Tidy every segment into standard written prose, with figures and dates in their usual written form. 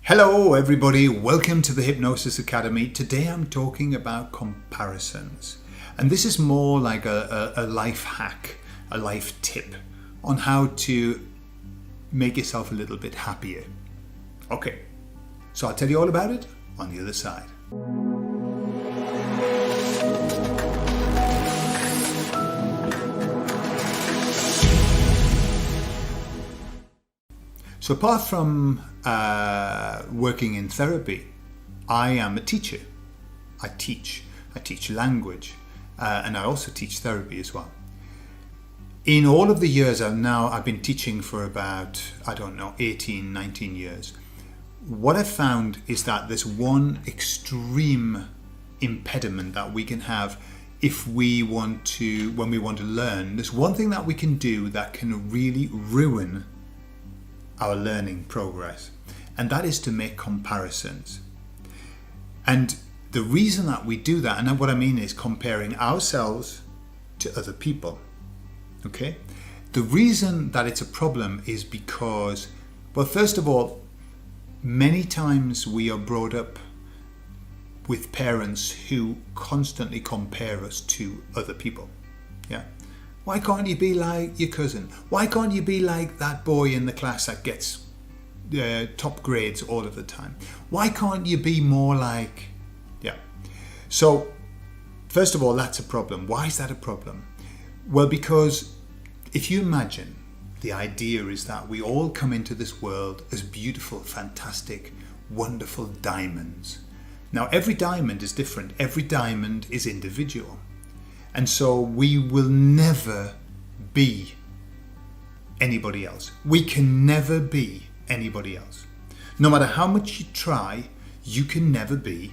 Hello everybody, welcome to the Hypnosis Academy. Today I'm talking about comparisons. And this is more like a life hack, a life tip on how to make yourself a little bit happier. Okay, so I'll tell you all about it on the other side. So apart from working in therapy, I am a teacher. I teach language, and I also teach therapy as well. In all of the years I've been teaching for about, 18, 19 years. What I've found is that there's one extreme impediment that we can have when we want to learn. There's one thing that we can do that can really ruin our learning progress, and that is to make comparisons. And the reason that we do that, and what I mean is comparing ourselves to other people. Okay, the reason that it's a problem is because, well, first of all, many times we are brought up with parents who constantly compare us to other people. Yeah. Why can't you be like your cousin? Why can't you be like that boy in the class that gets top grades all of the time? Why can't you be more like... Yeah. So, first of all, that's a problem. Why is that a problem? Well, because if you imagine, the idea is that we all come into this world as beautiful, fantastic, wonderful diamonds. Now, every diamond is different. Every diamond is individual. And so we will never be anybody else. We can never be anybody else. No matter how much you try, you can never be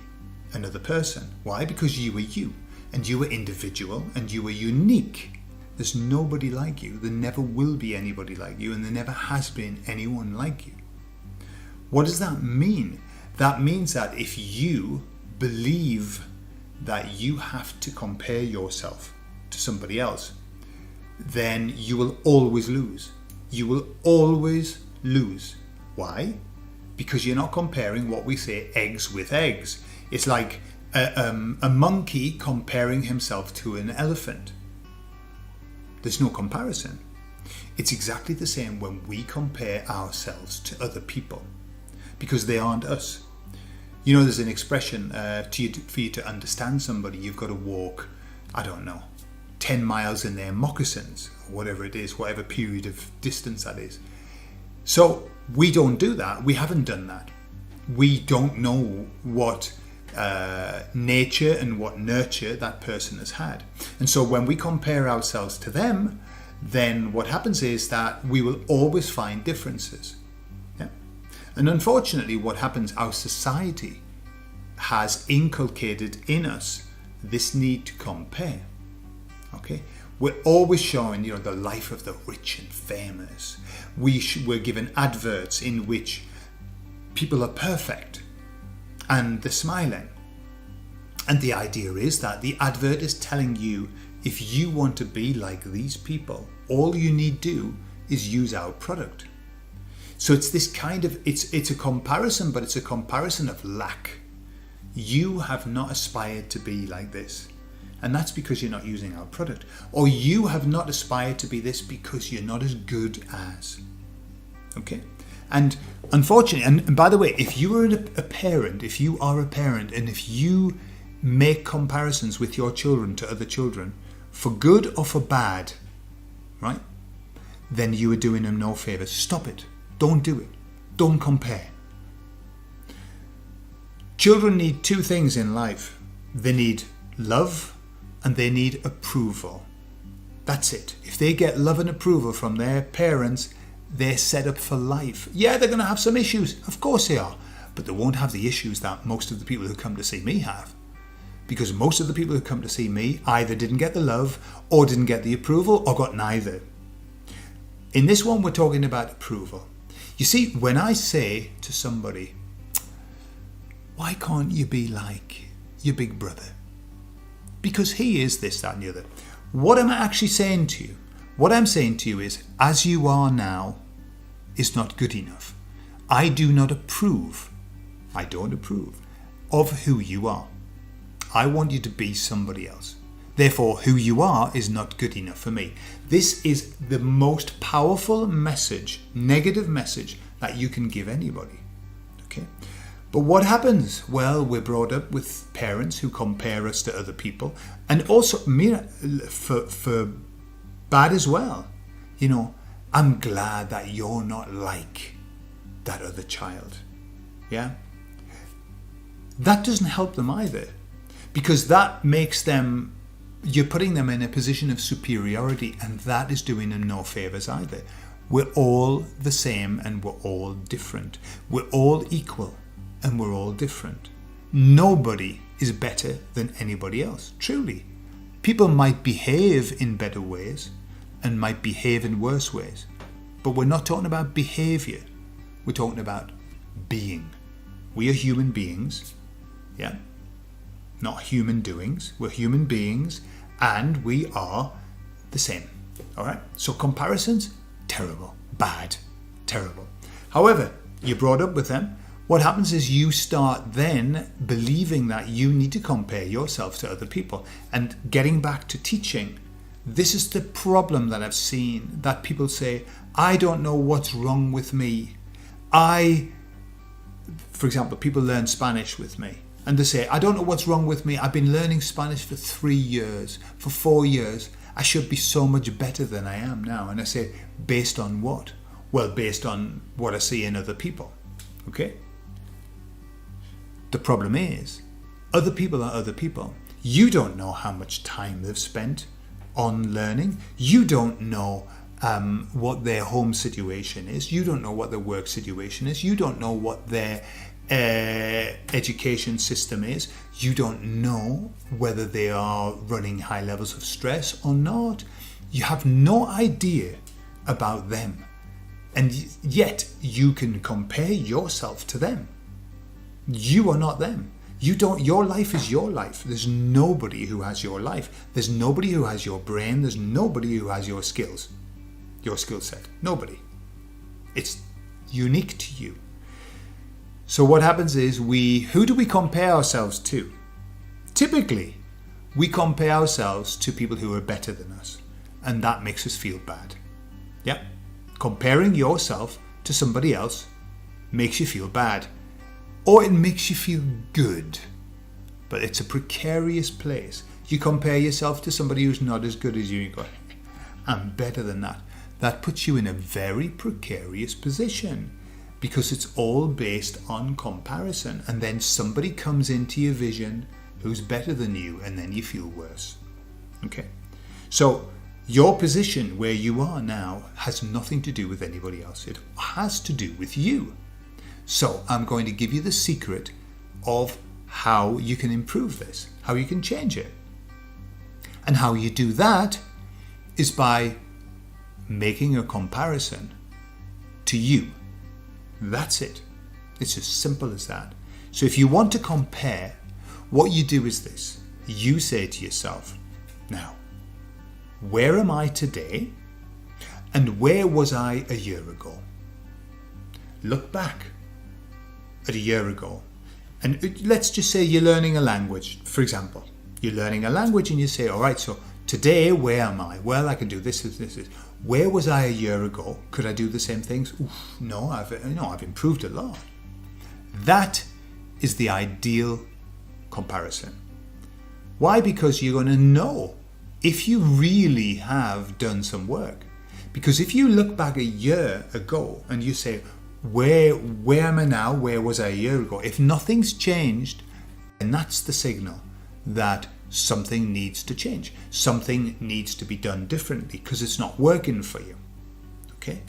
another person. Why? Because you are you, and you are individual, and you are unique. There's nobody like you. There never will be anybody like you, and there never has been anyone like you. What does that mean? That means that if you believe that you have to compare yourself to somebody else, then you will always lose. You will always lose. Why? Because you're not comparing, what we say, eggs with eggs. It's like a monkey comparing himself to an elephant. There's no comparison. It's exactly the same when we compare ourselves to other people, because they aren't us. You know, there's an expression, for you to understand somebody, you've got to walk, 10 miles in their moccasins, or whatever it is, whatever period of distance that is. So we don't do that. We haven't done that. We don't know what nature and what nurture that person has had. And so when we compare ourselves to them, then what happens is that we will always find differences. And unfortunately, what happens, our society has inculcated in us this need to compare. Okay, we're always showing, the life of the rich and famous. We're given adverts in which people are perfect and they're smiling. And the idea is that the advert is telling you, if you want to be like these people, all you need do is use our product. So it's this kind of, it's a comparison, but it's a comparison of lack. You have not aspired to be like this. And that's because you're not using our product. Or you have not aspired to be this because you're not as good as. Okay? And unfortunately, and by the way, if you are a parent, and if you make comparisons with your children to other children, for good or for bad, right? Then you are doing them no favors. Stop it. Don't do it. Don't compare. Children need two things in life. They need love and they need approval. That's it. If they get love and approval from their parents, they're set up for life. Yeah, they're going to have some issues. Of course they are. But they won't have the issues that most of the people who come to see me have. Because most of the people who come to see me either didn't get the love or didn't get the approval or got neither. In this one, we're talking about approval. You see, when I say to somebody, why can't you be like your big brother? Because he is this, that and the other. What am I actually saying to you? What I'm saying to you is, as you are now is not good enough. I do not approve I don't approve of who you are. I want you to be somebody else. Therefore, who you are is not good enough for me. This is the most powerful message, negative message, that you can give anybody. Okay? But what happens? Well, we're brought up with parents who compare us to other people, and also for bad as well. You know, I'm glad that you're not like that other child. Yeah? That doesn't help them either, because that makes them, you're putting them in a position of superiority, and that is doing them no favors either. We're all the same and we're all different. We're all equal and we're all different. Nobody is better than anybody else, truly. People might behave in better ways and might behave in worse ways, but we're not talking about behavior. We're talking about being. We are human beings, yeah? Not human doings. We're human beings and we are the same. All right? So comparisons, terrible, bad, terrible. However, you're brought up with them. What happens is you start then believing that you need to compare yourself to other people. And getting back to teaching, this is the problem that I've seen, that people say, I don't know what's wrong with me. For example, people learn Spanish with me. And they say, I don't know what's wrong with me. I've been learning Spanish for 3 years, for 4 years. I should be so much better than I am now. And I say, based on what? Well, based on what I see in other people. Okay? The problem is, other people are other people. You don't know how much time they've spent on learning. You don't know what their home situation is. You don't know what their work situation is. You don't know what their education system is. You don't know whether they are running high levels of stress or not. You have no idea about them, and yet you can compare yourself to them. You are not them. Your life is your life. There's nobody who has your life. There's nobody who has your brain. There's nobody who has your skills, your skill set. Nobody. It's unique to you. So what happens is who do we compare ourselves to? Typically, we compare ourselves to people who are better than us, and that makes us feel bad. Yeah? Comparing yourself to somebody else makes you feel bad, or it makes you feel good, but it's a precarious place. You compare yourself to somebody who's not as good as you, and you go, I'm better than that. That puts you in a very precarious position, because it's all based on comparison, and then somebody comes into your vision who's better than you, and then you feel worse. Okay? So your position where you are now has nothing to do with anybody else. It has to do with you. So I'm going to give you the secret of how you can improve this, how you can change it. And how you do that is by making a comparison to you. That's it. It's as simple as that. So if you want to compare, what you do is this. You say to yourself, now, where am I today? And where was I a year ago? Look back at a year ago. And let's just say you're learning a language, for example. You're learning a language and you say, all right, so today, where am I? Well, I can do this. Where was I a year ago? Could I do the same things? Oof, no, I've improved a lot. That is the ideal comparison. Why? Because you're going to know if you really have done some work. Because if you look back a year ago and you say, where am I now? Where was I a year ago? If nothing's changed, then that's the signal that something needs to change. Something needs to be done differently because it's not working for you. Okay?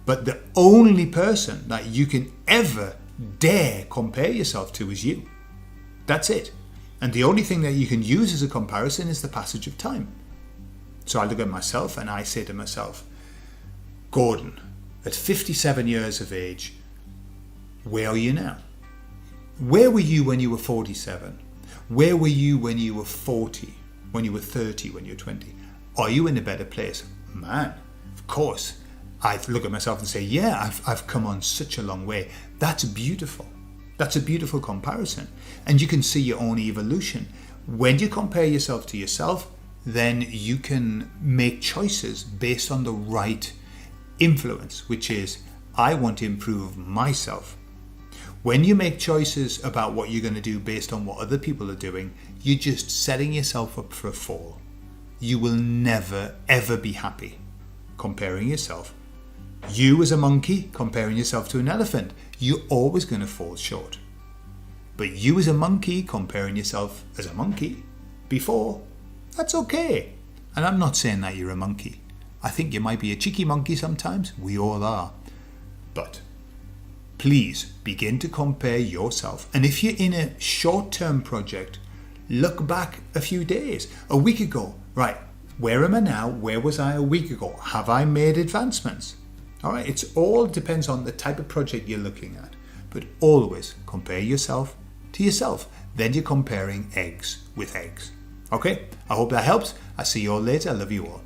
But the only person that you can ever dare compare yourself to is you. That's it. And the only thing that you can use as a comparison is the passage of time. So I look at myself and I say to myself, Gordon, at 57 years of age, where are you now? Where were you when you were 47? Where were you when you were 40? When you were 30? When you were 20? Are you in a better place? Man, of course. I look at myself and say, yeah, I've come on such a long way. That's beautiful. That's a beautiful comparison. And you can see your own evolution. When you compare yourself to yourself, then you can make choices based on the right influence, which is, I want to improve myself. When you make choices about what you're going to do based on what other people are doing, you're just setting yourself up for a fall. You will never, ever be happy comparing yourself. You as a monkey comparing yourself to an elephant, you're always going to fall short. But you as a monkey comparing yourself as a monkey before, that's okay. And I'm not saying that you're a monkey. I think you might be a cheeky monkey sometimes. We all are. But please begin to compare yourself. And if you're in a short-term project, look back a few days, a week ago. Right, where am I now? Where was I a week ago? Have I made advancements? All right, it all depends on the type of project you're looking at. But always compare yourself to yourself. Then you're comparing eggs with eggs. Okay, I hope that helps. I'll see you all later. I love you all.